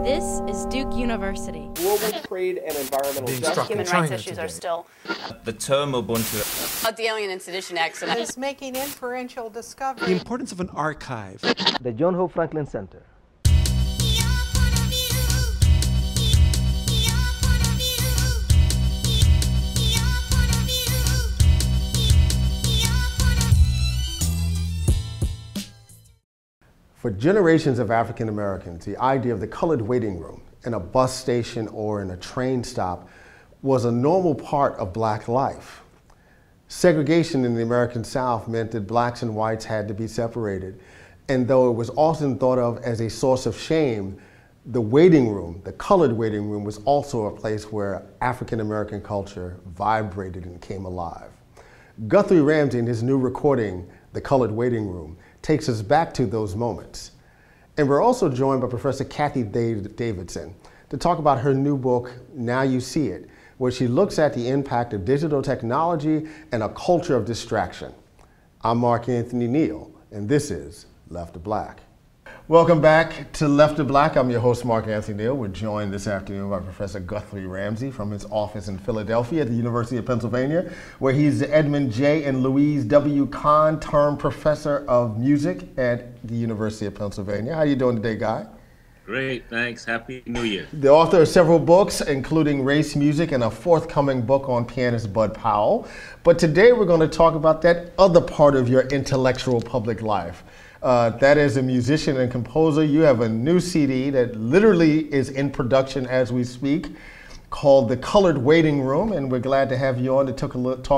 This is Duke University. Global trade and environmental justice. Human rights issues are still. The term Ubuntu. The Alien and Sedition Acts. Is making inferential discovery. The importance of an archive. The John Hope Franklin Center. For generations of African Americans, the idea of the colored waiting room in a bus station or in a train stop was a normal part of black life. Segregation in the American South meant that blacks and whites had to be separated. And though it was often thought of as a source of shame, the waiting room, the colored waiting room, was also a place where African American culture vibrated and came alive. Guthrie Ramsey, in his new recording, The Colored Waiting Room, takes us back to those moments. And we're also joined by Professor Cathy Davidson to talk about her new book, Now You See It, where she looks at the impact of digital technology and a culture of distraction. I'm Anthony Neal, and this is Left of Black. Welcome back to Left of Black. I'm your host, Anthony Neal. We're joined this afternoon by Professor Guthrie Ramsey from his office in Philadelphia at the University of Pennsylvania, where he's the Edmund J. and Louise W. Kahn Term Professor of Music at the University of Pennsylvania. How are you doing today, Guy? Great, thanks. Happy New Year. The author of several books, including Race Music and a forthcoming book on pianist Bud Powell. But today we're going to talk about that other part of your intellectual public life. That is a musician and composer. You have a new CD that literally is in production as we speak, called The Colored Waiting Room, and we're glad to have you on to talk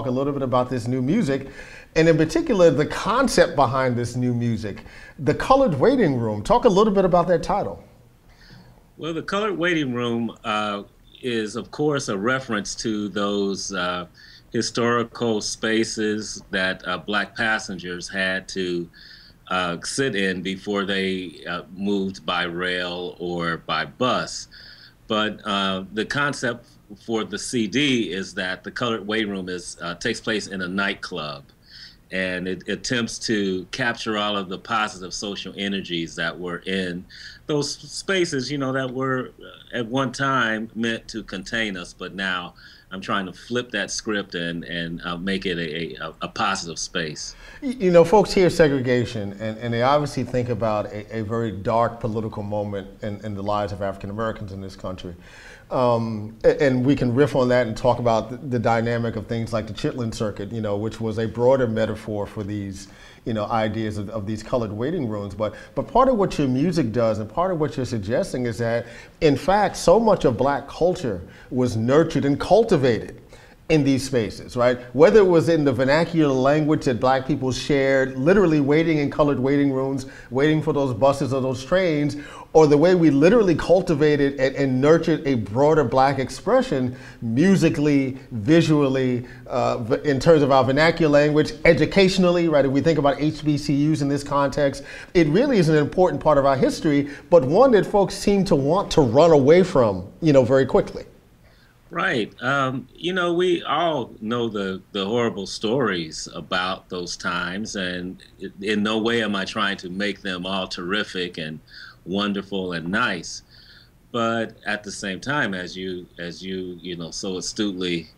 a little bit about this new music, and in particular, the concept behind this new music. The Colored Waiting Room. Talk a little bit about that title. Well, The Colored Waiting Room is, of course, a reference to those historical spaces that black passengers had to sit in before they moved by rail or by bus. But the concept for the CD is that the colored waiting room takes place in a nightclub, and it attempts to capture all of the positive social energies that were in those spaces, you know, that were at one time meant to contain us, but now I'm trying to flip that script and make it a positive space. You know, folks hear segregation, and they obviously think about a very dark political moment in the lives of African Americans in this country. And we can riff on that and talk about the dynamic of things like the Chitlin Circuit, you know, which was a broader metaphor for these, you know, ideas of these colored waiting rooms. But part of what your music does and part of what you're suggesting is that, in fact, so much of black culture was nurtured and cultivated in these spaces, right? Whether it was in the vernacular language that black people shared, literally waiting in colored waiting rooms, waiting for those buses or those trains, or the way we literally cultivated and nurtured a broader black expression musically, visually, in terms of our vernacular language, educationally, right? If we think about HBCUs in this context, it really is an important part of our history, but one that folks seem to want to run away from, you know, very quickly. Right. You know, we all know the horrible stories about those times, and in no way am I trying to make them all terrific and wonderful and nice. But at the same time, as you know, so astutely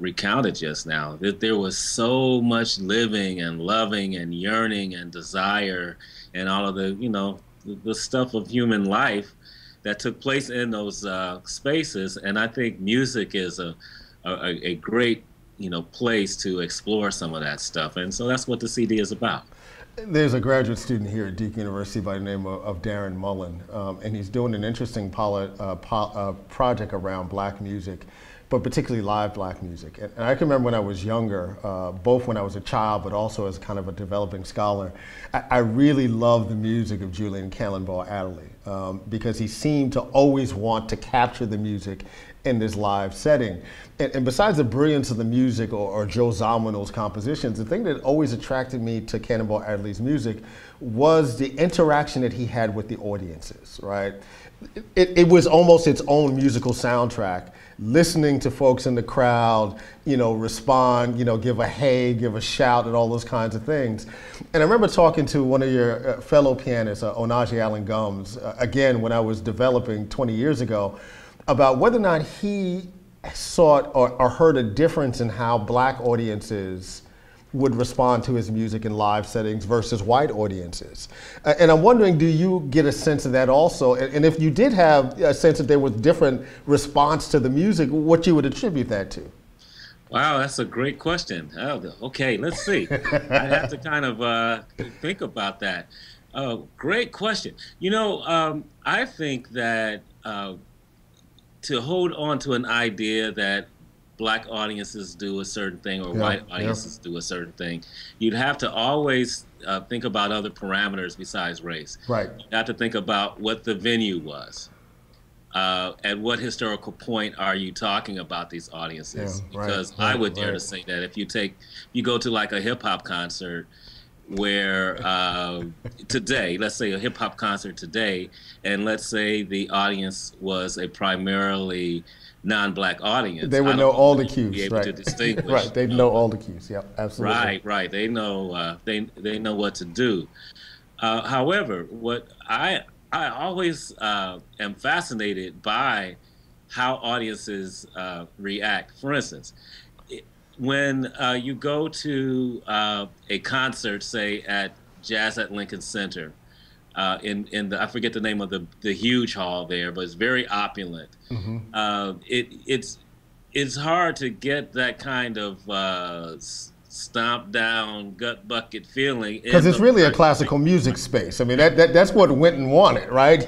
recounted just now, that there was so much living and loving and yearning and desire and all of the, you know, the stuff of human life that took place in those spaces. And I think music is a great, you know, place to explore some of that stuff. And so that's what the CD is about. There's a graduate student here at Duke University by the name of Darren Mullen, and he's doing an interesting project around black music, but particularly live black music. And I can remember when I was younger, both when I was a child, but also as kind of a developing scholar, I really loved the music of Julian Cannonball Adderley, because he seemed to always want to capture the music in this live setting. And besides the brilliance of the music or Joe Zawinul's compositions, the thing that always attracted me to Cannonball Adderley's music was the interaction that he had with the audiences, right? It was almost its own musical soundtrack. Listening to folks in the crowd, respond, give a hey, give a shout, and all those kinds of things. And I remember talking to one of your fellow pianists, Onaje Allen Gums, again, when I was developing 20 years ago, about whether or not he sought or heard a difference in how black audiences would respond to his music in live settings versus white audiences. And I'm wondering, do you get a sense of that also? And if you did have a sense that there was different response to the music, what you would attribute that to? Wow, that's a great question. Okay, let's see. I have to kind of think about that. Great question. I think that to hold on to an idea that black audiences do a certain thing or white audiences do a certain thing, you'd have to always think about other parameters besides race. Right. You have to think about what the venue was. At what historical point are you talking about these audiences? Because I would dare to say that if you go to like a hip hop concert where today, let's say a hip hop concert today, and let's say the audience was a primarily non-black audience, they would know all the cues, be able to distinguish. Right, they'd know all the cues. Yep, absolutely. Right. They know they know what to do. However, what I always am fascinated by how audiences react. For instance, when you go to a concert, say at Jazz at Lincoln Center, in the, I forget the name of the huge hall there, but it's very opulent. Mm-hmm. It's hard to get that kind of stomp down, gut bucket feeling. Because it's really a classical music space. I mean, that's what Wynton wanted, right?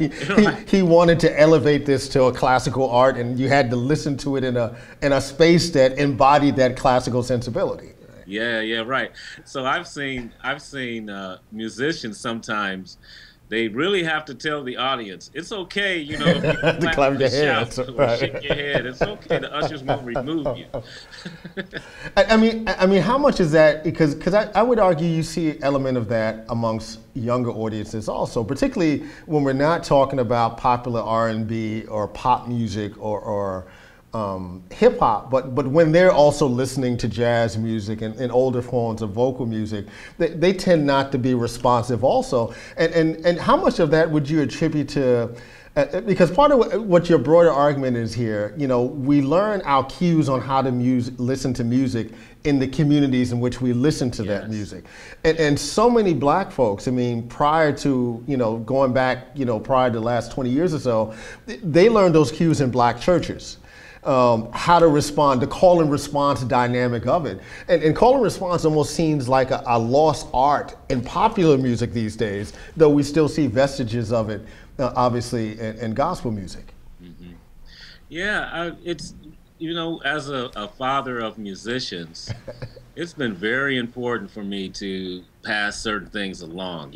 He wanted to elevate this to a classical art, and you had to listen to it in a space that embodied that classical sensibility. Yeah, right. So I've seen musicians sometimes. They really have to tell the audience, it's okay, if you to clap your hands, or shake your head. It's okay. The ushers won't remove you. I mean, how much is that? Because I would argue you see an element of that amongst younger audiences also, particularly when we're not talking about popular R&B or pop music or hip hop, but when they're also listening to jazz music and older forms of vocal music, they tend not to be responsive also. And how much of that would you attribute to, because part of what your broader argument is here, we learn our cues on how to listen to music in the communities in which we listen to that music. And so many black folks, I mean, prior to, going back, prior to the last 20 years or so, they learned those cues in black churches. How to respond, the call and response dynamic of it. And call and response almost seems like a lost art in popular music these days, though we still see vestiges of it, obviously, in gospel music. Mm-hmm. Yeah, it's, as a father of musicians, it's been very important for me to pass certain things along,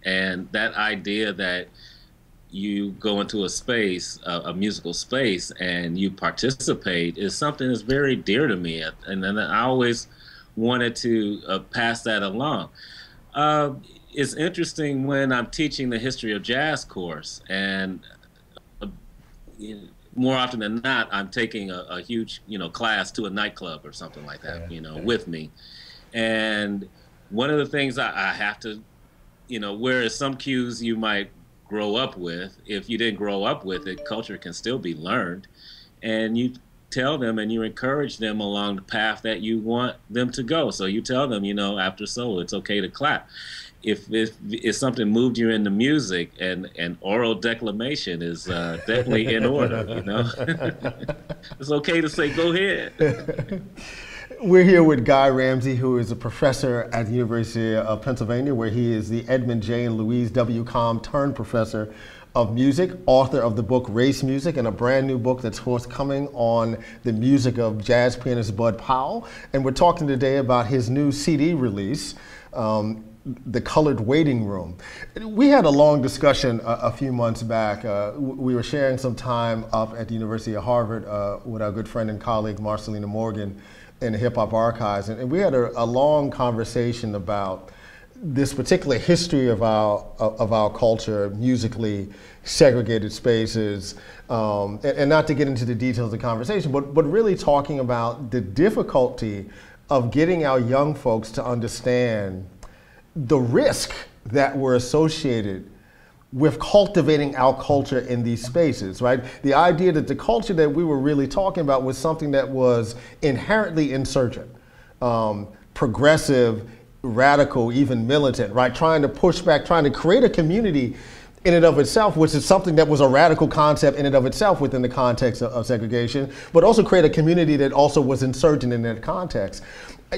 and that idea that you go into a space, a musical space, and you participate is something that's very dear to me. And then I always wanted to pass that along. It's interesting when I'm teaching the history of jazz course, and more often than not, I'm taking a huge, class to a nightclub or something like that, with me. And one of the things I have to, whereas some cues you might grow up with, if you didn't grow up with it, culture can still be learned, and you tell them and you encourage them along the path that you want them to go. So you tell them, after solo, it's okay to clap. If something moved you into music, and oral declamation is definitely in order, it's okay to say, go ahead. We're here with Guy Ramsey, who is a professor at the University of Pennsylvania, where he is the Edmund J. and Louise W. Comm Turn Professor of Music, author of the book Race Music, and a brand new book that's forthcoming on the music of jazz pianist Bud Powell. And we're talking today about his new CD release, the colored waiting room. We had a long discussion a few months back. We were sharing some time up at the University of Harvard with our good friend and colleague Marcelina Morgan in the Hip Hop Archives, and we had a long conversation about this particular history of our culture, musically segregated spaces, and not to get into the details of the conversation, but really talking about the difficulty of getting our young folks to understand the risk that were associated with cultivating our culture in these spaces, right? The idea that the culture that we were really talking about was something that was inherently insurgent, progressive, radical, even militant, right? Trying to push back, trying to create a community in and of itself, which is something that was a radical concept in and of itself within the context of segregation, but also create a community that also was insurgent in that context.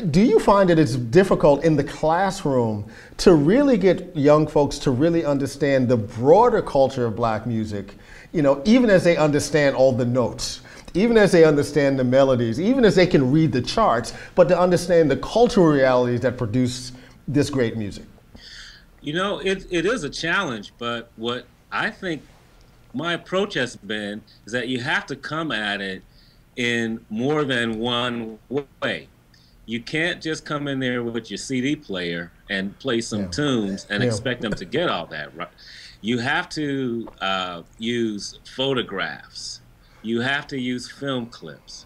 Do you find that it's difficult in the classroom to really get young folks to really understand the broader culture of Black music, you know, even as they understand all the notes, even as they understand the melodies, even as they can read the charts, but to understand the cultural realities that produce this great music? You know, it is a challenge, but what I think my approach has been is that you have to come at it in more than one way. You can't just come in there with your CD player and play some tunes and expect them to get all that, right? You have to use photographs. You have to use film clips.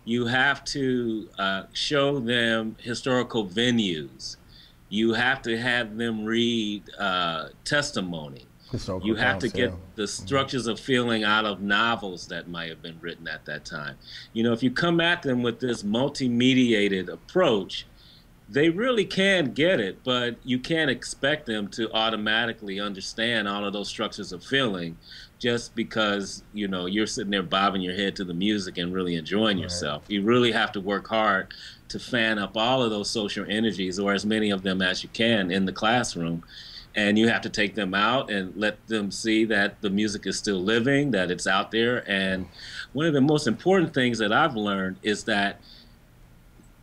You have to show them historical venues. You have to have them read testimony. You have to get the structures of feeling out of novels that might have been written at that time. You know, if you come at them with this multi-mediated approach, they really can get it, but you can't expect them to automatically understand all of those structures of feeling just because, you know, you're sitting there bobbing your head to the music and really enjoying yourself. You really have to work hard to fan up all of those social energies, or as many of them as you can, in the classroom. And you have to take them out and let them see that the music is still living, that it's out there. And one of the most important things that I've learned is that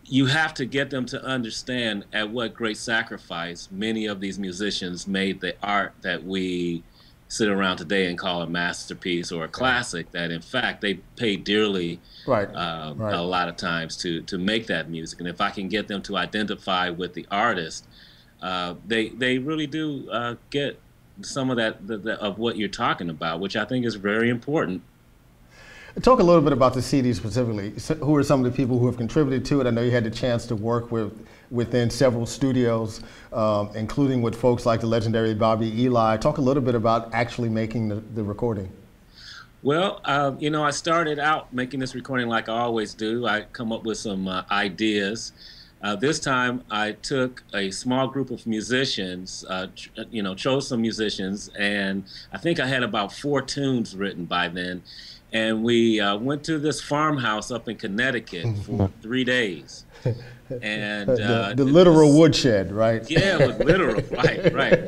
you have to get them to understand at what great sacrifice many of these musicians made the art that we sit around today and call a masterpiece or a classic, that in fact they paid dearly a lot of times to make that music. And if I can get them to identify with the artist, they really do get some of that of what you're talking about, which I think is very important. Talk a little bit about the CD specifically. Who are some of the people who have contributed to it? I know you had the chance to work within several studios, including with folks like the legendary Bobby Eli. Talk a little bit about actually making the recording. Well, you know, I started out making this recording like I always do. I come up with some ideas. This time I took a small group of musicians, you know, chose some musicians, and I think I had about 4 tunes written by then. And we went to this farmhouse up in Connecticut for 3 days. And the literal woodshed, right? Yeah, it was literal, right.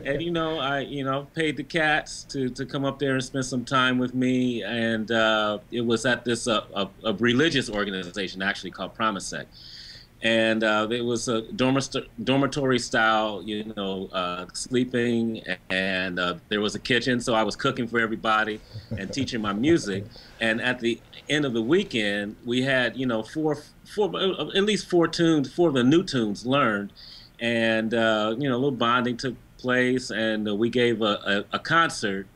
And you know, I paid the cats to come up there and spend some time with me. And it was at this a religious organization actually called Promisec. And it was a dormitory style, you know, sleeping, and there was a kitchen, so I was cooking for everybody and teaching my music. And at the end of the weekend, we had, you know, at least 4 tunes, 4 of the new tunes learned, and you know, a little bonding took place, and we gave a concert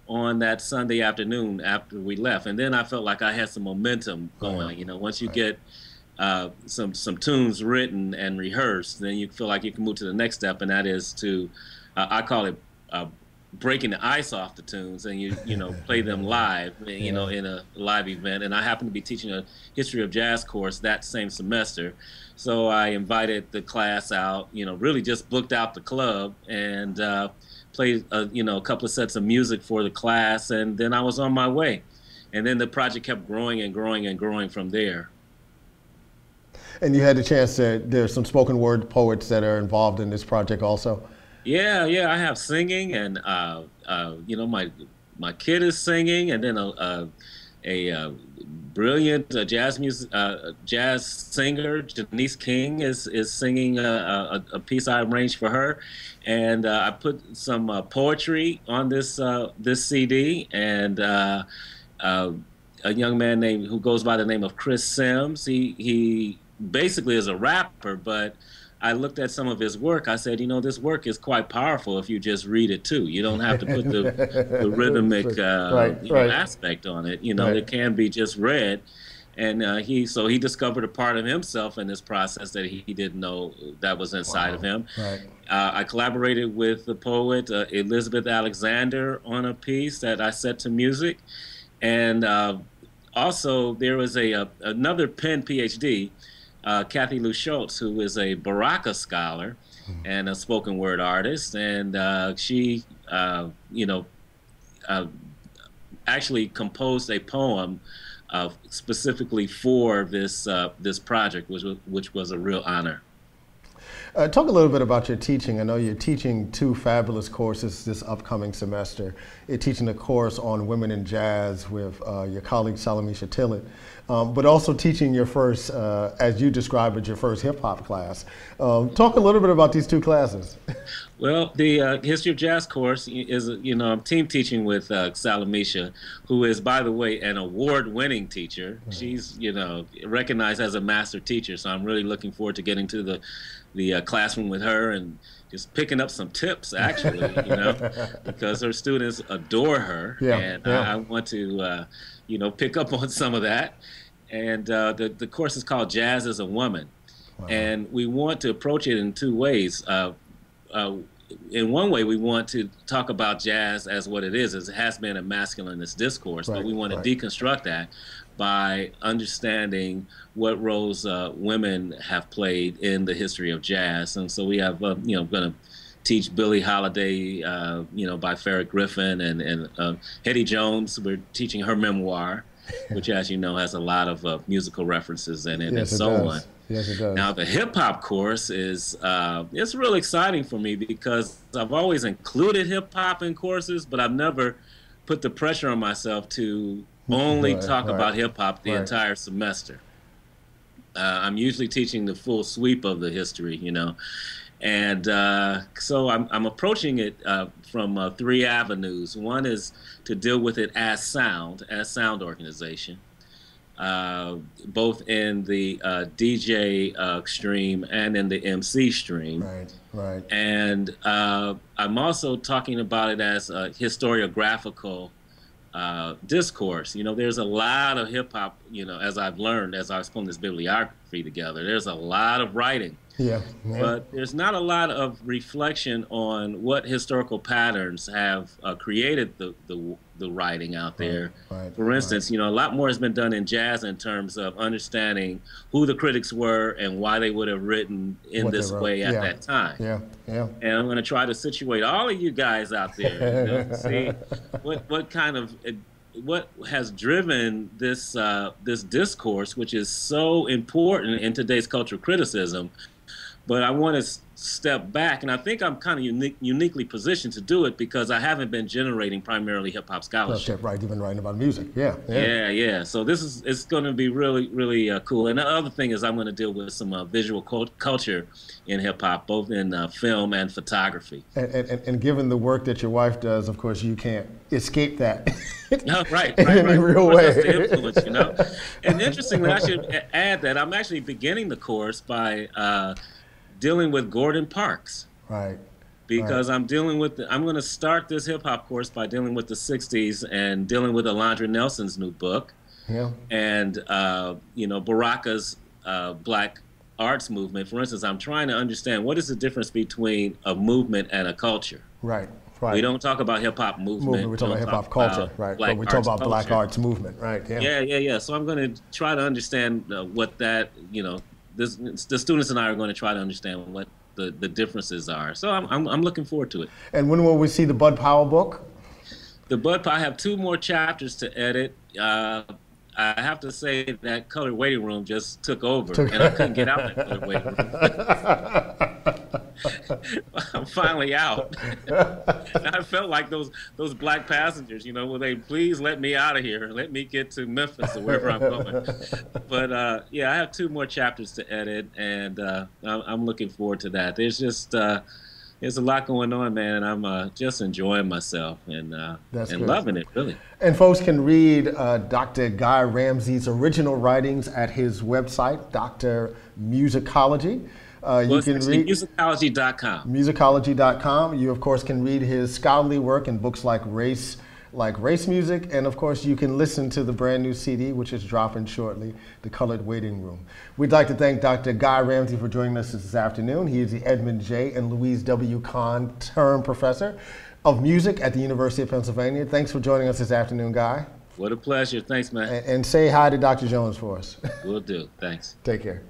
on that Sunday afternoon after we left. And then I felt like I had some momentum going. You know, once you get some tunes written and rehearsed, then you feel like you can move to the next step, and that is to I call it breaking the ice off the tunes, and you know, play them live, you know, in a live event. And I happened to be teaching a history of jazz course that same semester, so I invited the class out, you know, really just booked out the club and played you know, a couple of sets of music for the class, and then I was on my way. And then the project kept growing and growing and growing from there. And you had the chance there's some spoken word poets that are involved in this project also. Yeah, I have singing, and you know, my kid is singing, and then a brilliant jazz singer. Janice King is singing a piece I arranged for her, and I put some poetry on this CD, and a young man who goes by the name of Chris Sims. He basically is a rapper, but I looked at some of his work. I said, this work is quite powerful if you just read it too. You don't have to put the rhythmic aspect on it. It can be just read. And he discovered a part of himself in this process that he didn't know that was inside of him. Right. I collaborated with the poet Elizabeth Alexander on a piece that I set to music. And also there was another Penn PhD, Cathy Schultz, who is a Baraka scholar and a spoken word artist, and she, actually composed a poem specifically for this project, which was a real honor. Talk a little bit about your teaching. I know you're teaching 2 fabulous courses this upcoming semester. You're teaching a course on women in jazz with your colleague Salamisha Tillett, but also teaching your first, as you described it, your first hip-hop class. Talk a little bit about these 2 classes. Well, the History of Jazz course is, I'm team teaching with Salamisha, who is, by the way, an award-winning teacher. Right. She's, recognized as a master teacher, so I'm really looking forward to getting to the classroom with her and just picking up some tips, actually, because her students adore her, and I want to, pick up on some of that. And the course is called Jazz as a Woman, and we want to approach it in 2 ways. In one way, we want to talk about jazz as what it is. It has been a masculinist discourse, but we want to deconstruct that by understanding what roles women have played in the history of jazz. And so we have, going to teach Billie Holiday, by Farrah Griffin, and Hetty Jones. We're teaching her memoir, which, as you know, has a lot of musical references in it, and so on. Yes, it does. Now, the hip-hop course is, it's really exciting for me because I've always included hip-hop in courses, but I've never put the pressure on myself to only talk about hip-hop the entire semester. I'm usually teaching the full sweep of the history, And so I'm approaching it from 3 avenues. One is to deal with it as sound organization. Both in the DJ stream and in the MC stream. Right. And I'm also talking about it as a historiographical discourse. There's a lot of hip hop, as I've learned as I was putting this bibliography together, there's a lot of writing. But there's not a lot of reflection on what historical patterns have created the writing out there. For instance, a lot more has been done in jazz in terms of understanding who the critics were and why they would have written in this way at that time. And I'm going to try to situate all of you guys out there, see what kind of what has driven this this discourse, which is so important in today's cultural criticism. But I want to step back, and I think I'm kind of uniquely positioned to do it because I haven't been generating primarily hip-hop scholarship. Right, you've been writing about music, Yeah. So it's going to be really, really cool. And the other thing is I'm going to deal with some visual culture in hip-hop, both in film and photography. And given the work that your wife does, of course, you can't escape that. Right. In a real way. That's the influence, And interestingly, I should add that I'm actually beginning the course by dealing with Gordon Parks. Right. Because I'm dealing with, I'm going to start this hip hop course by dealing with the 60s and dealing with Alondra Nelson's new book. And, Baraka's Black arts movement. For instance, I'm trying to understand what is the difference between a movement and a culture. Right. We don't talk about hip hop movement. We talk about hip hop culture, right? But we talk about Black arts movement, right? Yeah. So I'm going to try to understand what that, the students and I are going to try to understand what the differences are. So I'm looking forward to it. And when will we see the Bud Powell book? The Bud Powell, I have 2 more chapters to edit. I have to say that colored waiting room just took over, and I couldn't get out that colored waiting room. I'm finally out. And I felt like those black passengers, you know, will they please let me out of here? Let me get to Memphis or wherever I'm going. But yeah, I have 2 more chapters to edit, and I'm looking forward to that. There's just there's a lot going on, man, and I'm just enjoying myself and loving it, really. And folks can read Dr. Guy Ramsey's original writings at his website, Dr. Musicology. You can read musicology.com. Musicology.com. You, of course, can read his scholarly work in books like Race Music, and of course you can listen to the brand new CD, which is dropping shortly, The Colored Waiting Room. We'd like to thank Dr. Guy Ramsey for joining us this afternoon. He is the Edmund J. and Louise W. Kahn Term Professor of Music at the University of Pennsylvania. Thanks for joining us this afternoon, Guy. What a pleasure. Thanks, man. And say hi to Dr. Jones for us. Will do. Thanks. Take care.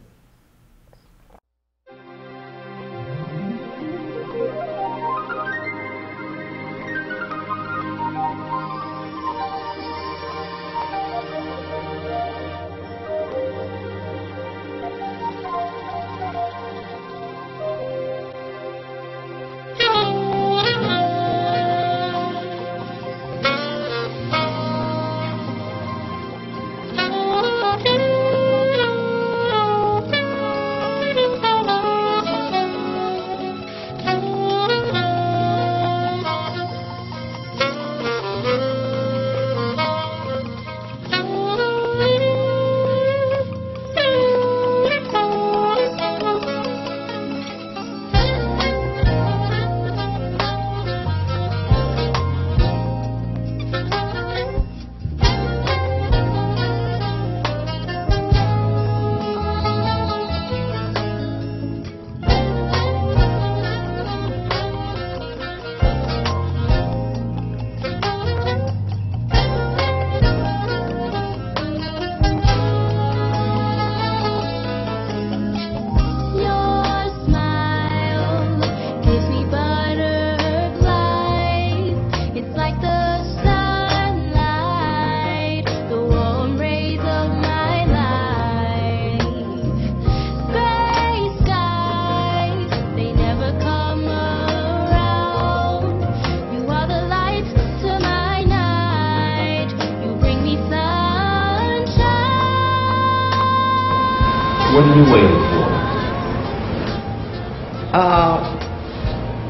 What are you waiting for?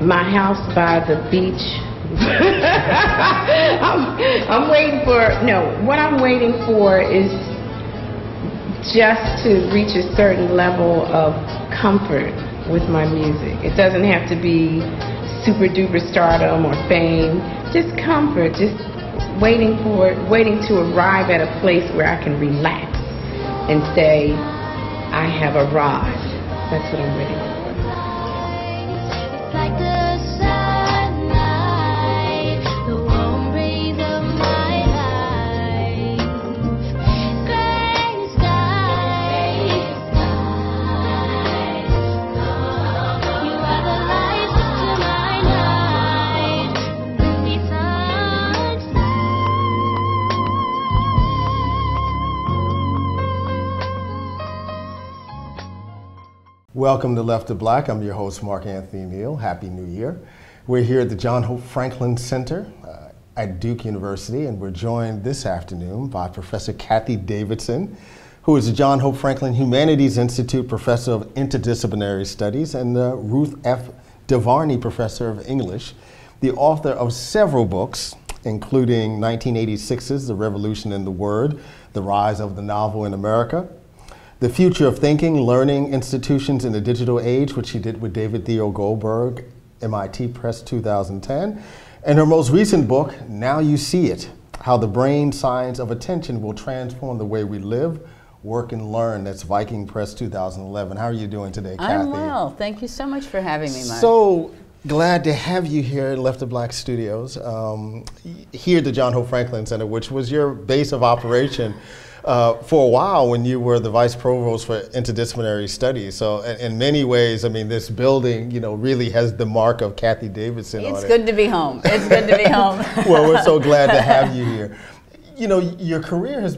My house by the beach. I'm waiting for, no, what I'm waiting for is just to reach a certain level of comfort with my music. It doesn't have to be super duper stardom or fame, just comfort, just waiting to arrive at a place where I can relax and say, I have arrived. That's what I'm waiting for. Welcome to Left to Black. I'm your host, Mark Anthony Neal. Happy New Year. We're here at the John Hope Franklin Center at Duke University, and we're joined this afternoon by Professor Cathy Davidson, who is the John Hope Franklin Humanities Institute Professor of Interdisciplinary Studies and the Ruth F. DeVarney Professor of English, the author of several books, including 1986's The Revolution in the Word, The Rise of the Novel in America, The Future of Thinking, Learning Institutions in the Digital Age, which she did with David Theo Goldberg, MIT Press 2010, and her most recent book, Now You See It, How the Brain Science of Attention Will Transform the Way We Live, Work, and Learn. That's Viking Press 2011. How are you doing today, Cathy? I'm well. Thank you so much for having me, Mark. So glad to have you here at Left to Black Studios, here at the John Hope Franklin Center, which was your base of operation for a while when you were the Vice Provost for Interdisciplinary Studies. So in many ways, I mean, this building, you know, really has the mark of Cathy Davidson on it. It's good to be home. It's good to be home. Well, we're so glad to have you here. You know, your career has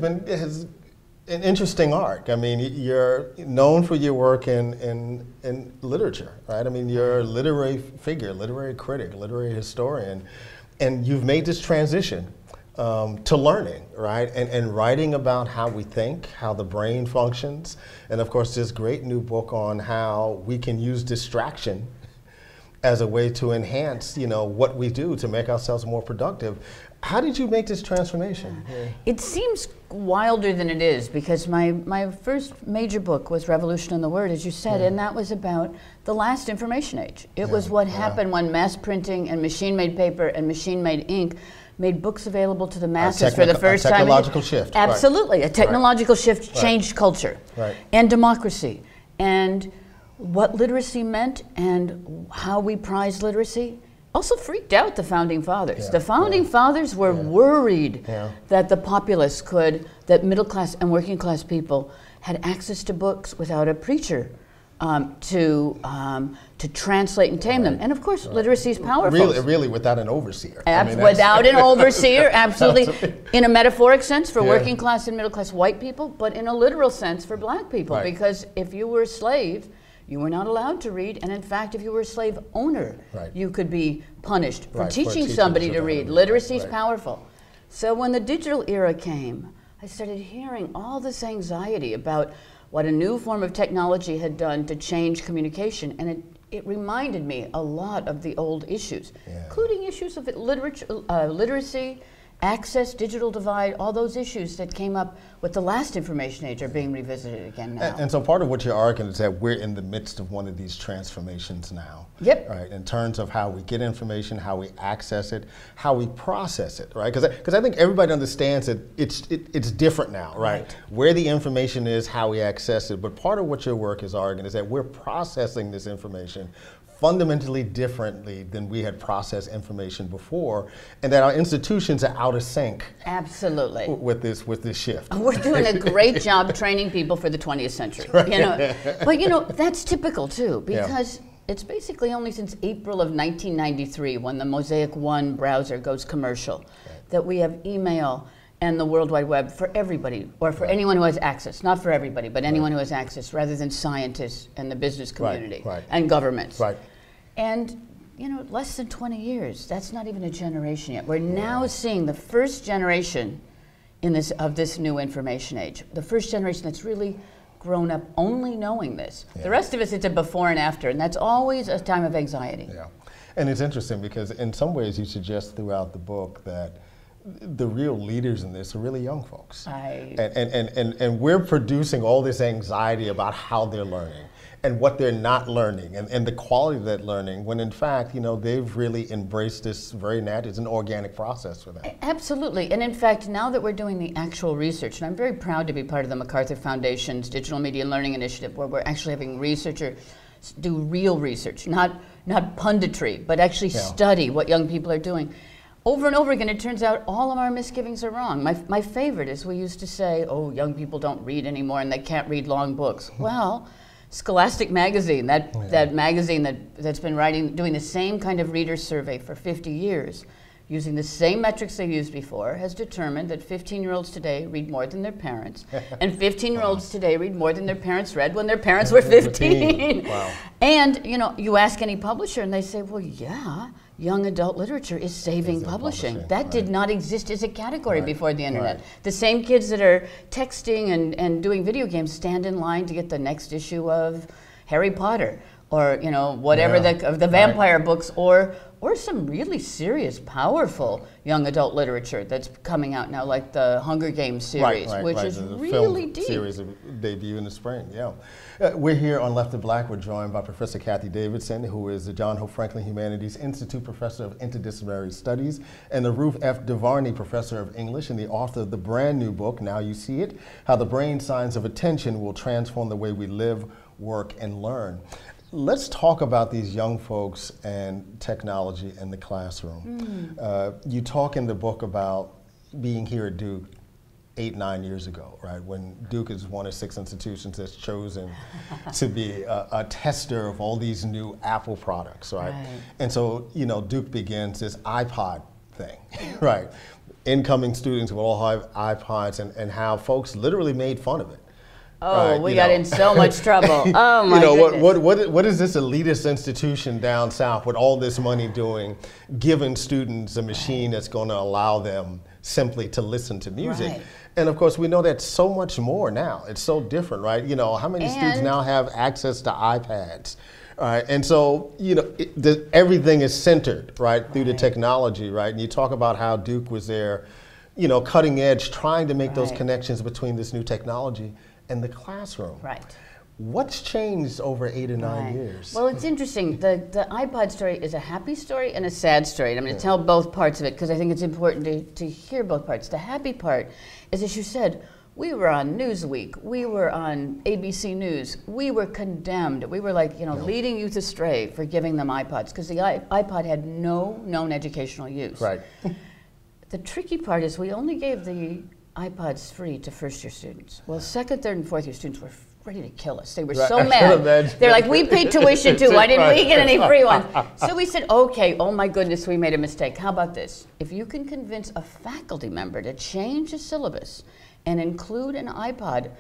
an interesting arc. I mean, you're known for your work in literature, right? I mean, you're a literary figure, literary critic, literary historian, and you've made this transition to learning, right? And writing about how we think, how the brain functions, and of course this great new book on how we can use distraction as a way to enhance, what we do to make ourselves more productive. How did you make this transformation? It seems wilder than it is, because my first major book was Revolution in the Word, as you said, and that was about the last information age. It was what happened when mass printing and machine-made paper and machine-made ink made books available to the masses for the first time. A technological shift. Absolutely. A technological shift changed culture and democracy. And what literacy meant and how we prize literacy also freaked out the Founding Fathers. The Founding Fathers were worried that the populace that middle class and working class people had access to books without a preacher to translate and tame them. And of course, literacy is powerful. Really, without an overseer. Without an overseer, absolutely. In a metaphoric sense for working class and middle class white people, but in a literal sense for black people. Because if you were a slave, you were not allowed to read, and in fact, if you were a slave owner, you could be punished for teaching somebody to read. Literacy is powerful. So when the digital era came, I started hearing all this anxiety about what a new form of technology had done to change communication, and it reminded me a lot of the old issues, including issues of literacy, access, digital divide, all those issues that came up with the last information age are being revisited again now. And so part of what you're arguing is that we're in the midst of one of these transformations now. Right, in terms of how we get information, how we access it, how we process it, right? Because I think everybody understands that it's different now, right? Where the information is, how we access it, but part of what your work is arguing is that we're processing this information fundamentally differently than we had processed information before, and that our institutions are out of sync. Absolutely. With this shift. We're doing a great job training people for the 20th century. But that's typical too, because it's basically only since April of 1993, when the Mosaic 1 browser goes commercial, that we have email and the World Wide Web for everybody, or for anyone who has access. Not for everybody, but anyone who has access, rather than scientists and the business community and governments. And less than 20 years, that's not even a generation yet. We're now seeing the first generation of this new information age, the first generation that's really grown up only knowing this. The rest of us, it's a before and after, and that's always a time of anxiety. And it's interesting because in some ways you suggest throughout the book that the real leaders in this are really young folks. And we're producing all this anxiety about how they're learning and what they're not learning and the quality of that learning, when in fact, they've really embraced this very natural, it's an organic process for them. Absolutely. And in fact, now that we're doing the actual research, and I'm very proud to be part of the MacArthur Foundation's Digital Media Learning Initiative, where we're actually having researchers do real research, not punditry, but actually study what young people are doing. Over and over again, it turns out all of our misgivings are wrong. My favorite is we used to say, oh, young people don't read anymore and they can't read long books. Well, Scholastic Magazine, that magazine that's been doing the same kind of reader survey for 50 years, using the same metrics they used before, has determined that 15-year-olds today read more than their parents, and 15-year-olds today read more than their parents read when their parents were 15. And you ask any publisher and they say, well, yeah, young adult literature is saving publishing. That did not exist as a category before the internet. The same kids that are texting and doing video games stand in line to get the next issue of Harry Potter, or whatever the vampire books, or some really serious, powerful young adult literature that's coming out now, like the Hunger Games series, which is really deep. Series debut in the spring. We're here on Left of Black. We're joined by Professor Cathy Davidson, who is the John Hope Franklin Humanities Institute Professor of Interdisciplinary Studies, and the Ruth F. DeVarney Professor of English, and the author of the brand new book, Now You See It, How the Brain Science of Attention Will Transform the Way We Live, Work, and Learn. Let's talk about these young folks and technology in the classroom. You talk in the book about being here at Duke 8-9 years ago, right? When Duke is one of 6 institutions that's chosen to be a tester of all these new Apple products, right? And so, Duke begins this iPod thing, right? incoming students will all have iPods, and how folks literally made fun of it. Oh, right, we got in so much trouble. Oh my goodness. What is this elitist institution down south with all this money doing, giving students a machine that's going to allow them simply to listen to music? Right. And of course, we know that so much more now. It's so different, right? You know, how many students now have access to iPads? And so, you know, everything is centered, right, through the technology, right? And you talk about how Duke was there, you know, cutting edge, trying to make those connections between this new technology and the classroom. Right. What's changed over 8 or 9 years? Well, it's interesting. The iPod story is a happy story and a sad story. And I'm going to tell both parts of it because I think it's important to hear both parts. The happy part is, as you said, we were on Newsweek, we were on ABC News, we were condemned. We were like, you know, leading youth astray for giving them iPods because the iPod had no known educational use. Right. The tricky part is we only gave the iPods free to first-year students. Well, second, third, and fourth-year students were ready to kill us. They were so mad. They're like, we paid tuition too. Why didn't we get any free ones? So we said, okay, oh my goodness, we made a mistake. How about this? If you can convince a faculty member to change a syllabus and include an iPod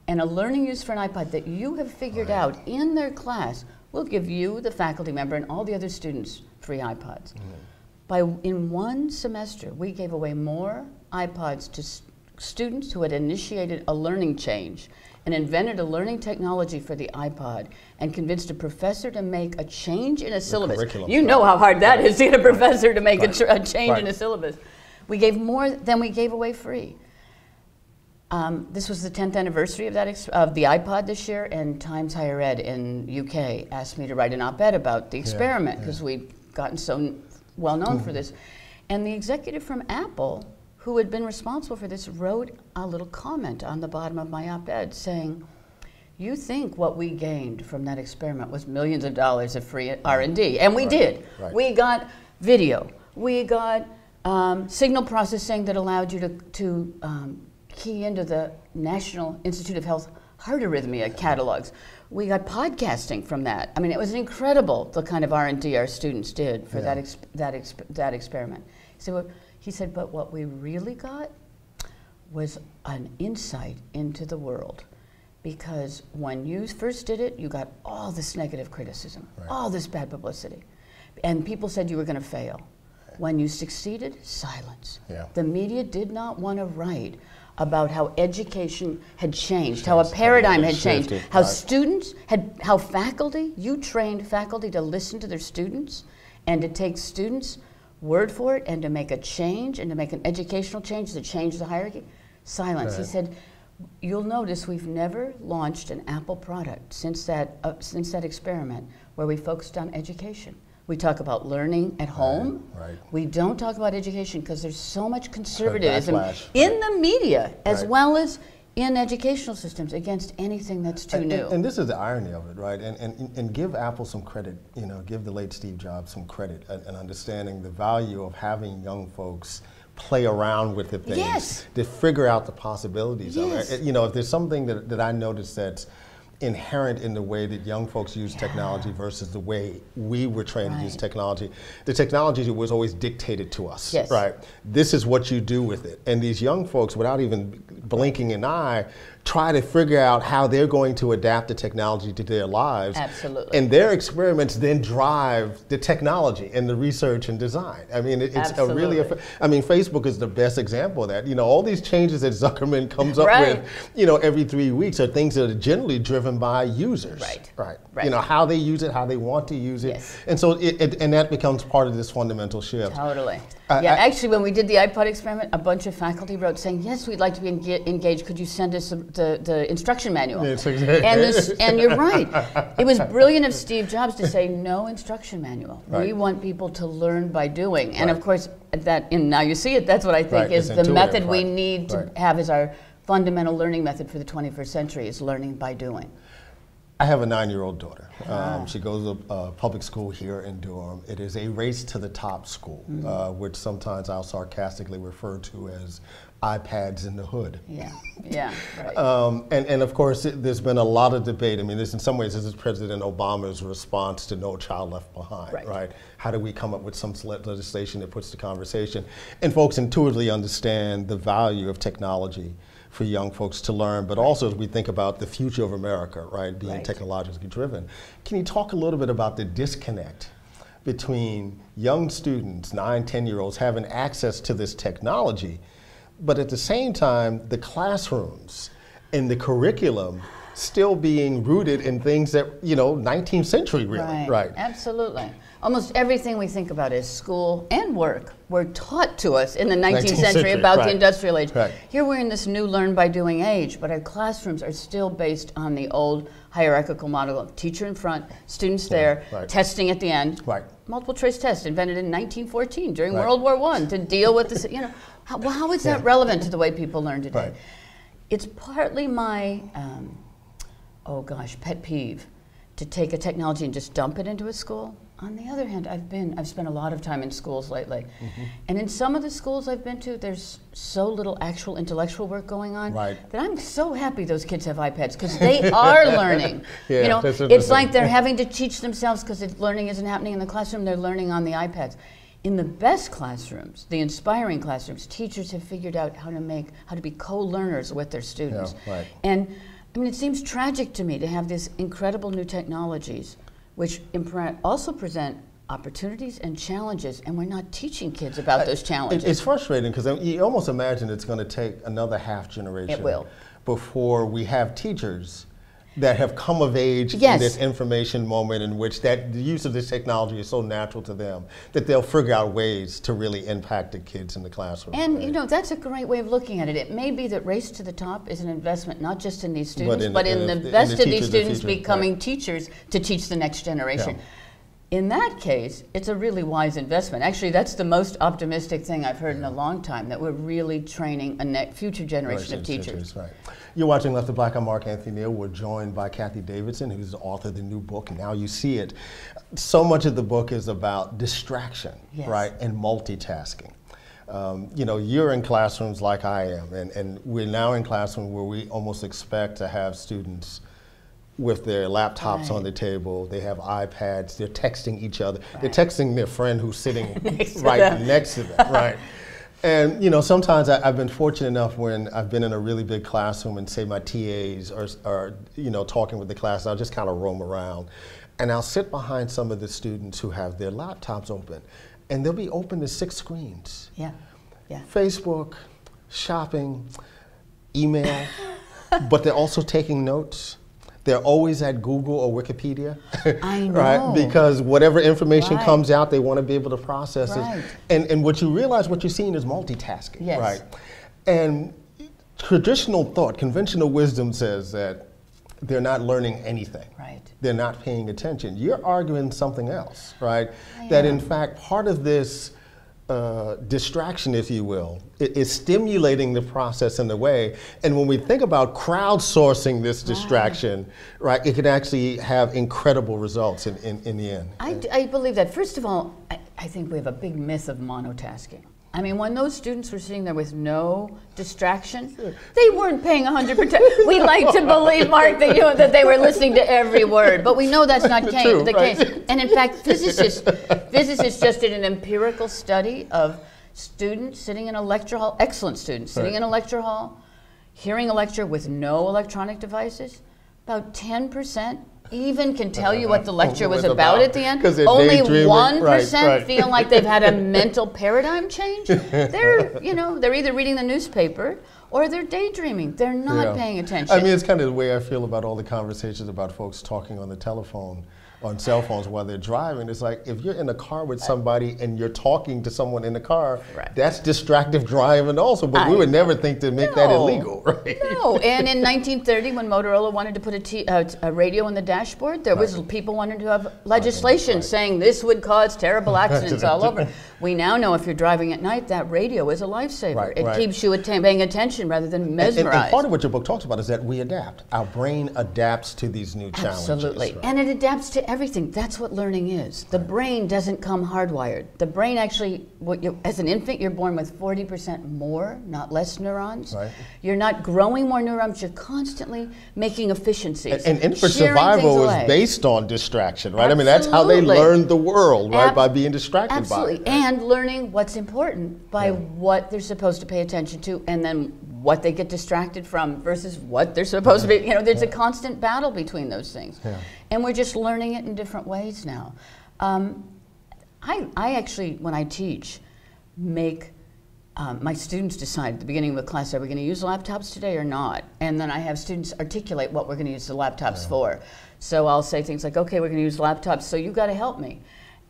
and a learning use for an iPod that you have figured out in their class, we'll give you, the faculty member, and all the other students free iPods. In one semester, we gave away more iPods to students who had initiated a learning change and invented a learning technology for the iPod and convinced a professor to make a change in a syllabus. You know how hard that is to get a professor to make a change in a syllabus. We gave more than we gave away free. This was the 10th anniversary of the iPod this year, and Times Higher Ed in UK asked me to write an op-ed about the experiment because we'd gotten so well known for this. And the executive from Apple, who had been responsible for this, wrote a little comment on the bottom of my op-ed saying, you think what we gained from that experiment was millions of dollars of free R&D, and we did. We got video, we got signal processing that allowed you to key into the National Institute of Health heart arrhythmia catalogs. We got podcasting from that. I mean, it was incredible the kind of R&D our students did for that experiment. So he said, but what we really got was an insight into the world. Because when you first did it, you got all this negative criticism, all this bad publicity. And people said you were going to fail. When you succeeded, silence. The media did not want to write about how education had changed, how a paradigm had changed, how students had, how faculty, you trained faculty to listen to their students and to take students' word for it and to make a change and to make an educational change to change the hierarchy. Silence. He said, you'll notice we've never launched an Apple product since that experiment where we focused on education. We talk about learning at home. We don't talk about education because there's so much conservatism in the media as well as in educational systems against anything that's too new. And this is the irony of it, right? And give Apple some credit, you know, give the late Steve Jobs some credit and understanding the value of having young folks play around with the things to figure out the possibilities of it. You know, if there's something that I noticed that's inherent in the way that young folks use technology versus the way we were trained to use technology. The technology was always dictated to us, right? This is what you do with it. And these young folks, without even blinking an eye, try to figure out how they're going to adapt the technology to their lives. Absolutely. And their experiments then drive the technology and the research and design. I mean, it's a really, I mean, Facebook is the best example of that. You know, all these changes that Zuckerman comes up with, you know, every 3 weeks are things that are generally driven by users. You know, how they use it, how they want to use it. And so, and that becomes part of this fundamental shift. Totally. Actually, when we did the iPod experiment, a bunch of faculty wrote saying, yes, we'd like to be engaged. Could you send us the instruction manual? And you're right. It was brilliant of Steve Jobs to say no instruction manual. We want people to learn by doing. And of course, now you see it, that's what I think is the method we need to have as our fundamental learning method for the 21st century is learning by doing. I have a 9-year-old daughter. She goes to public school here in Durham. It is a race to the top school, which sometimes I'll sarcastically refer to as iPads in the hood. Yeah, yeah, right. And of course, there's been a lot of debate. I mean, in some ways, this is President Obama's response to No Child Left Behind, right? How do we come up with some legislation that puts the conversation? And folks intuitively understand the value of technology for young folks to learn, but also as we think about the future of America, right, being technologically driven. Can you talk a little bit about the disconnect between young students, 9, 10-year-olds, having access to this technology, but at the same time, the classrooms and the curriculum still being rooted in things that, 19th century really, right? Absolutely. Almost everything we think about as school and work were taught to us in the 19th century about the industrial age. Here we're in this new learn by doing age, but our classrooms are still based on the old hierarchical model of teacher in front, students there, testing at the end. Multiple choice test invented in 1914 during World War I to deal with this, how is that relevant to the way people learn today? It's partly my, pet peeve to take a technology and just dump it into a school. On the other hand, I've spent a lot of time in schools lately, and in some of the schools I've been to, there's so little actual intellectual work going on that I'm so happy those kids have iPads because they are learning. It's like they're having to teach themselves because if learning isn't happening in the classroom, they're learning on the iPads. In the best classrooms, the inspiring classrooms, teachers have figured out how to be co-learners with their students. And I mean, it seems tragic to me to have these incredible new technologies which also present opportunities and challenges, and we're not teaching kids about those challenges. It's frustrating because you almost imagine it's going to take another half generation before we have teachers that have come of age in this information moment in which the use of this technology is so natural to them that they'll figure out ways to really impact the kids in the classroom. And that's a great way of looking at it. It may be that Race to the Top is an investment not just in these students, but in the best of these students becoming teachers to teach the next generation. In that case, it's a really wise investment. Actually, that's the most optimistic thing I've heard in a long time, that we're really training a future generation of teachers. You're watching Left of Black. I'm Mark Anthony Neal. We're joined by Cathy Davidson, who's the author of the new book, Now You See It. So much of the book is about distraction, right, and multitasking. You're in classrooms like I am, and we're now in classrooms where we almost expect to have students with their laptops on the table, they have iPads, they're texting each other, they're texting their friend who's sitting next to them, right? And sometimes I've been fortunate enough when I've been in a really big classroom and say my TAs are talking with the class, I'll just kind of roam around. And I'll sit behind some of the students who have their laptops open, and they'll be open to 6 screens. Facebook, shopping, email, but they're also taking notes. They're always at Google or Wikipedia, I know. right? Because whatever information comes out, they want to be able to process it. And what you realize, what you're seeing is multitasking, right? And traditional thought, conventional wisdom says that they're not learning anything. They're not paying attention. You're arguing something else, right? That in fact, part of this distraction, if you will, is stimulating the process in the way. And when we think about crowdsourcing this distraction, right, it can actually have incredible results in the end. I believe that. First of all, I think we have a big myth of monotasking. I mean, when those students were sitting there with no distraction, they weren't paying 100%. We like to believe, Mark, that they were listening to every word, but we know that's not the case. And in fact, physicists just did an empirical study of students sitting in a lecture hall, excellent students, sitting in a lecture hall, hearing a lecture with no electronic devices. About 10% even can tell you what the lecture was about at the end. Only 1% feel like they've had a mental paradigm change. They're either reading the newspaper or they're daydreaming. They're not paying attention. I mean, it's kind of the way I feel about all the conversations about folks talking on the telephone, on cell phones while they're driving. It's like, if you're in a car with somebody and you're talking to someone in the car, that's distractive driving also, but we would never think to make that illegal, right? No, and in 1930, when Motorola wanted to put a radio in the dashboard, there was people wanting to have legislation saying this would cause terrible accidents all over. We now know if you're driving at night, that radio is a lifesaver. Right, it right. keeps you paying attention rather than mesmerized. And part of what your book talks about is that we adapt. Our brain adapts to these new challenges. Absolutely. Right. And it adapts to everything. That's what learning is. The brain doesn't come hardwired. The brain actually, as an infant, you're born with 40% more, not less neurons. Right. You're not growing more neurons. You're constantly making efficiencies. And infant shearing survival things was away. based on distraction, right? Absolutely. I mean, that's how they learned the world, right? By being distracted Absolutely. by it. And learning what's important by what they're supposed to pay attention to, and then what they get distracted from versus what they're supposed to be. You know, there's a constant battle between those things. Yeah. And we're just learning it in different ways now. I actually, when I teach, make my students decide at the beginning of the class, are we going to use laptops today or not? And then I have students articulate what we're going to use the laptops for. So I'll say things like, okay, we're going to use laptops, so you've got to help me.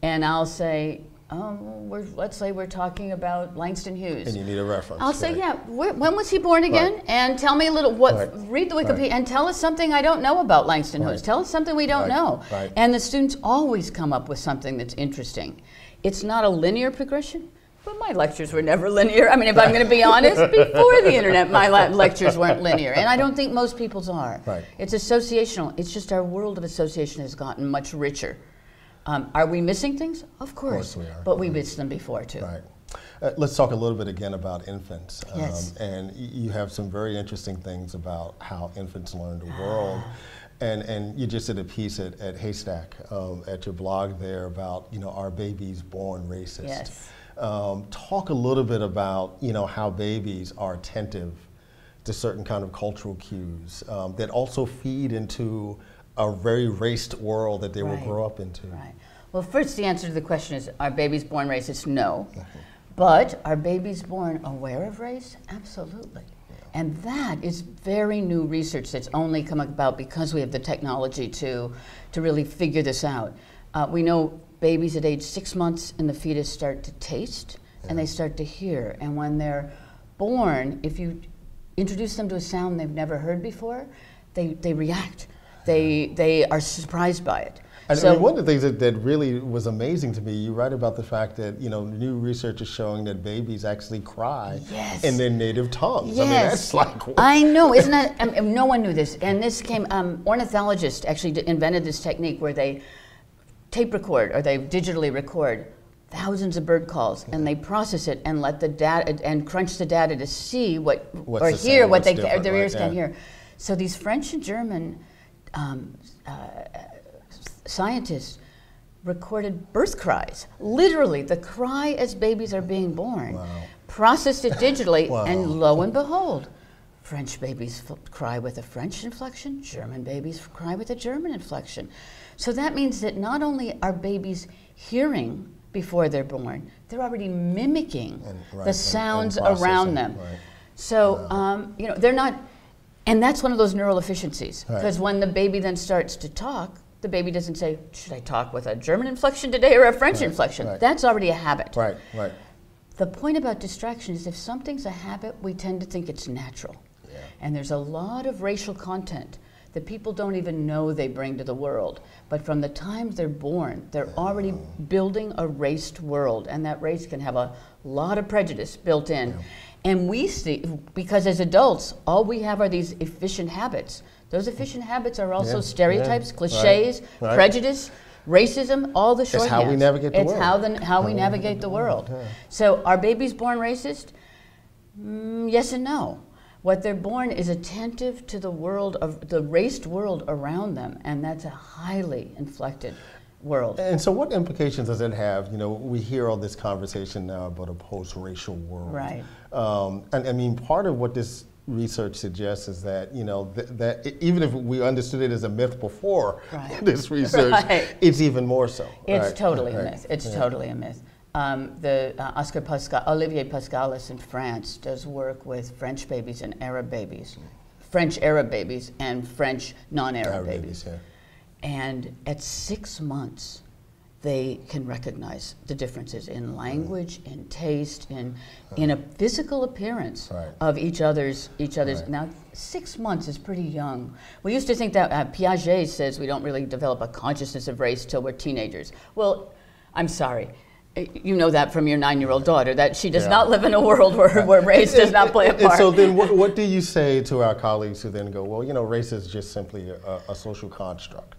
And I'll say, let's say we're talking about Langston Hughes. And you need a reference. I'll say, yeah, when was he born again? Right. And tell me a little, read the Wikipedia and tell us something I don't know about Langston Hughes. Tell us something we don't know. Right. And the students always come up with something that's interesting. It's not a linear progression, but my lectures were never linear. I mean, if I'm going to be honest, before the internet, my lectures weren't linear. And I don't think most people's are. Right. It's associational. It's just our world of association has gotten much richer. Are we missing things? Of course we are. But we missed them before, too. Right. Let's talk a little bit again about infants. Yes. And you have some very interesting things about how infants learn the world. And you just did a piece at Haystack, at your blog there about, are babies born racist? Yes. Talk a little bit about, how babies are attentive to certain kind of cultural cues that also feed into a very raced world that they will grow up into. Right. Well, first, the answer to the question is, are babies born racist? No. But are babies born aware of race? Absolutely. And that is very new research that's only come about because we have the technology to really figure this out. We know babies at age 6 months in the fetus start to taste and they start to hear. And when they're born, if you introduce them to a sound they've never heard before, they react. They are surprised by it. And so, one of the things that really was amazing to me, you write about the fact that new research is showing that babies actually cry in their native tongues. Yes. I mean, that's like I know, isn't that? No one knew this, and this came. Ornithologists actually invented this technique where they tape record or they digitally record thousands of bird calls, and they process it and let the data and crunch the data to see or hear what their ears can't hear. So these French and German scientists recorded birth cries, literally the cry as babies are being born, processed it digitally, and lo and behold, French babies cry with a French inflection, German babies cry with a German inflection. So that means that not only are babies hearing before they're born, they're already mimicking the sounds around them. Right. So, they're not. And that's one of those neural efficiencies, because when the baby then starts to talk, the baby doesn't say, should I talk with a German inflection today or a French inflection? That's already a habit. Right. The point about distraction is if something's a habit, we tend to think it's natural. Yeah. And there's a lot of racial content that people don't even know they bring to the world. But from the time they're born, they're already building a raced world, and that race can have a lot of prejudice built in. Yeah. And we see, because as adults, all we have are these efficient habits. Those efficient habits are also stereotypes, cliches, prejudice, racism, all the shorthands. It's how we navigate the world. It's how we navigate the world. So are babies born racist? Yes and no. What they're born is attentive to the world of the raced world around them, and that's a highly inflected world. And so what implications does it have? We hear all this conversation now about a post-racial world. Right. And I mean, part of what this research suggests is that, that even if we understood it as a myth before this research, it's even more so. It's totally a myth. It's totally a myth. Olivier Pascalis in France does work with French babies and Arab babies, French Arab babies and French non-Arab babies. And at 6 months, they can recognize the differences in language, in taste, in a physical appearance of each other's. Now, 6 months is pretty young. We used to think that Piaget says we don't really develop a consciousness of race till we're teenagers. Well, I'm sorry. You know that from your 9-year-old daughter, that she does not live in a world where race does not play a part. And so then what do you say to our colleagues who then go, well, you know, race is just simply a social construct,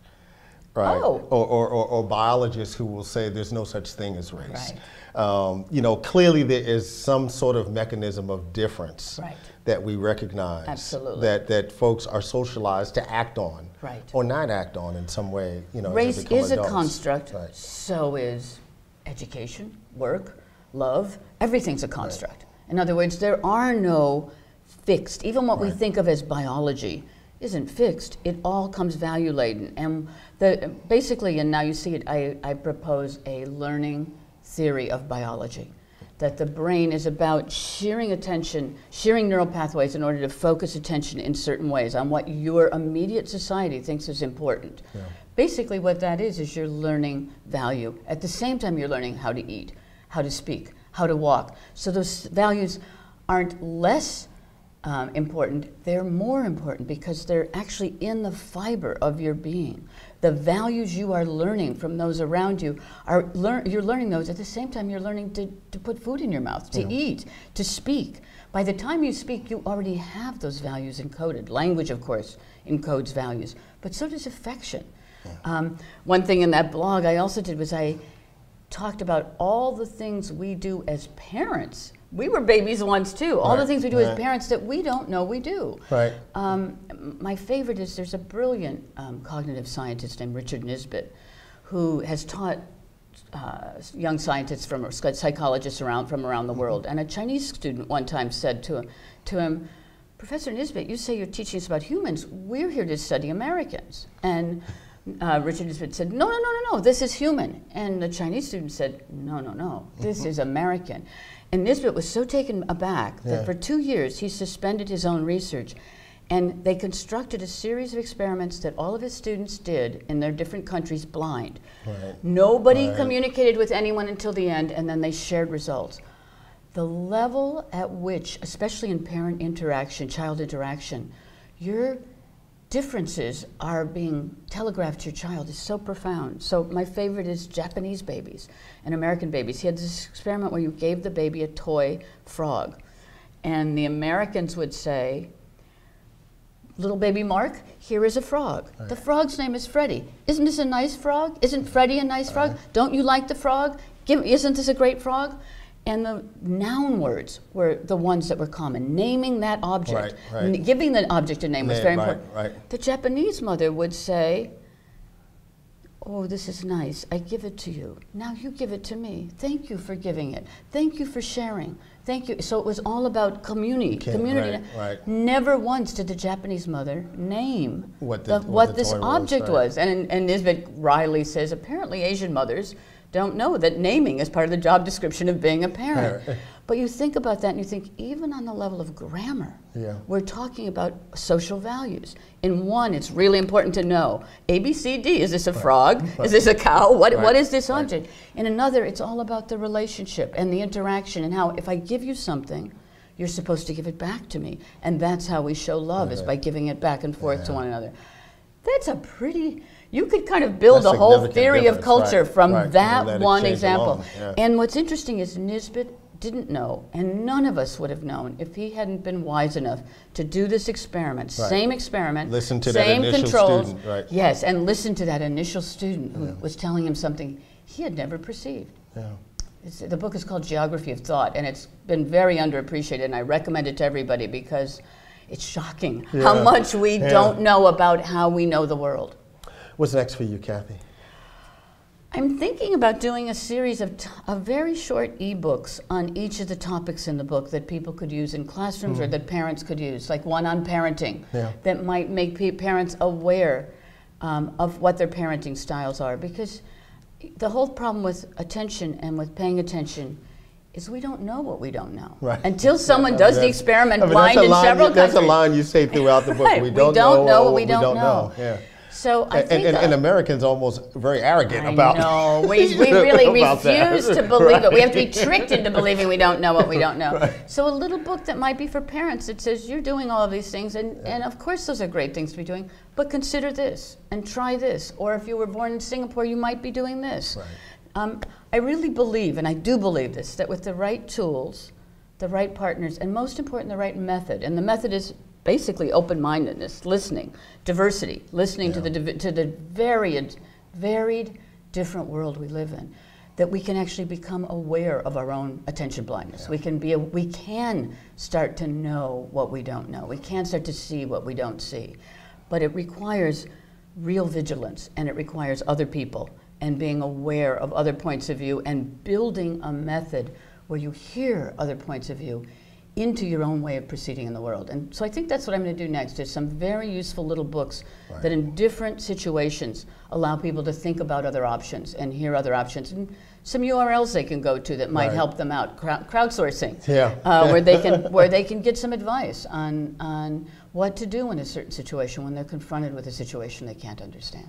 right? Oh. Or biologists who will say there's no such thing as race. Right. You know, clearly there is some sort of mechanism of difference that we recognize. Absolutely. That folks are socialized to act on or not act on in some way, you know, race is adults. A construct, so is education, work, love, everything's a construct. In other words, there are no fixed, even what we think of as biology isn't fixed. It all comes value laden. And basically, and now you see it, I propose a learning theory of biology, that the brain is about shearing attention, shearing neural pathways in order to focus attention in certain ways on what your immediate society thinks is important. Yeah. Basically what that is you're learning value. At the same time you're learning how to eat, how to speak, how to walk. So those values aren't less important, they're more important because they're actually in the fiber of your being. The values you are learning from those around you, you're learning those at the same time you're learning to put food in your mouth, to eat, to speak. By the time you speak, you already have those values encoded. Language, of course, encodes values, but so does affection. One thing in that blog I also did was I talked about all the things we do as parents. We were babies once too. All the things we do as parents that we don't know we do. My favorite is there's a brilliant cognitive scientist named Richard Nisbett who has taught young scientists from psychologists from around the world. And a Chinese student one time said to him, Professor Nisbett, you say you're teaching us about humans. We're here to study Americans. And Richard Nisbett said, no, this is human. And the Chinese student said, no, this is American. And Nisbett was so taken aback that for 2 years he suspended his own research. And they constructed a series of experiments that all of his students did in their different countries blind. Nobody communicated with anyone until the end, and then they shared results. The level at which, especially in parent interaction, child interaction, your differences are being telegraphed to your child is so profound. So my favorite is Japanese babies and American babies. He had this experiment where you gave the baby a toy frog, and the Americans would say, little baby Mark, here is a frog. The frog's name is Freddie. Isn't this a nice frog? Isn't Freddie a nice frog? Don't you like the frog? Isn't this a great frog? And the noun words were the ones that were common. Naming that object, giving the object a name was very important. The Japanese mother would say, oh, this is nice. I give it to you. Now you give it to me. Thank you for giving it. Thank you for sharing. Thank you. So it was all about community. Never once did the Japanese mother name what this object was. And Nisbett Riley says, apparently Asian mothers don't know that naming is part of the job description of being a parent. But you think about that and you think, even on the level of grammar, we're talking about social values. In one, it's really important to know, A, B, C, D, is this a frog? Is this a cow? What is this object? In another, it's all about the relationship and the interaction and how if I give you something, you're supposed to give it back to me. And that's how we show love, is by giving it back and forth to one another. That's a pretty, you could kind of build a whole theory of culture from that one example. And what's interesting is Nisbett didn't know, and none of us would have known if he hadn't been wise enough to do this experiment. Same experiment, listen to same that initial controls. Student, yes, and listen to that initial student who was telling him something he had never perceived. The book is called Geography of Thought, and it's been very underappreciated, and I recommend it to everybody because it's shocking how much we don't know about how we know the world. What's next for you, Cathy? I'm thinking about doing a series of very short e-books on each of the topics in the book that people could use in classrooms or that parents could use, like one on parenting that might make parents aware of what their parenting styles are. Because the whole problem with attention and with paying attention is we don't know what we don't know. Until someone does the experiment blind in several countries. That's a line you say throughout the book. We don't know what we don't know. So I think and Americans almost very arrogant about. No, we really refuse to believe it. We have to be tricked into believing we don't know what we don't know. So a little book that might be for parents that says you're doing all of these things, and of course those are great things to be doing, but consider this and try this. Or if you were born in Singapore, you might be doing this. I really believe, and I do believe this, that with the right tools, the right partners, and most important, the right method, and the method is basically open-mindedness, listening, diversity, listening to the varied, different world we live in, that we can actually become aware of our own attention blindness. We can start to know what we don't know. We can start to see what we don't see. But it requires real vigilance, and it requires other people, and being aware of other points of view, and building a method where you hear other points of view into your own way of proceeding in the world. And so I think that's what I'm going to do next, is some very useful little books that in different situations allow people to think about other options and hear other options, and some URLs they can go to that might help them out, crowdsourcing, where they can get some advice on what to do in a certain situation when they're confronted with a situation they can't understand.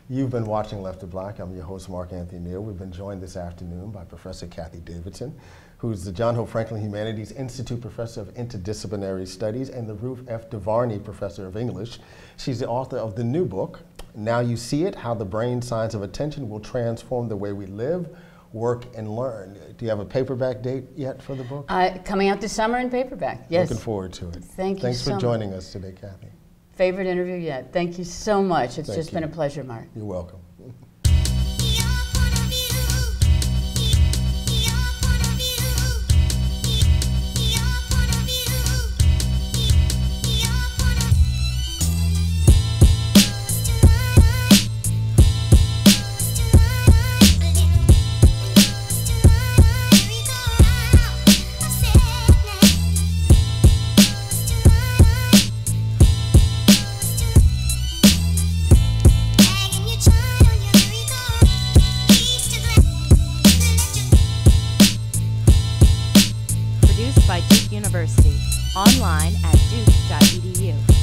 You've been watching Left of Black. I'm your host, Anthony Neal. We've been joined this afternoon by Professor Cathy Davidson, who's the John Hope Franklin Humanities Institute Professor of Interdisciplinary Studies and the Ruth F. DeVarney Professor of English. She's the author of the new book, Now You See It, How the Brain Science of Attention Will Transform the Way We Live, Work, and Learn. Do you have a paperback date yet for the book? Coming out this summer in paperback, yes. Looking forward to it. Thank you Thanks so much. for joining us today, Cathy. Favorite interview yet. Thank you so much. It's just been a pleasure, Mark. You're welcome. Produced by Duke University. Online at duke.edu.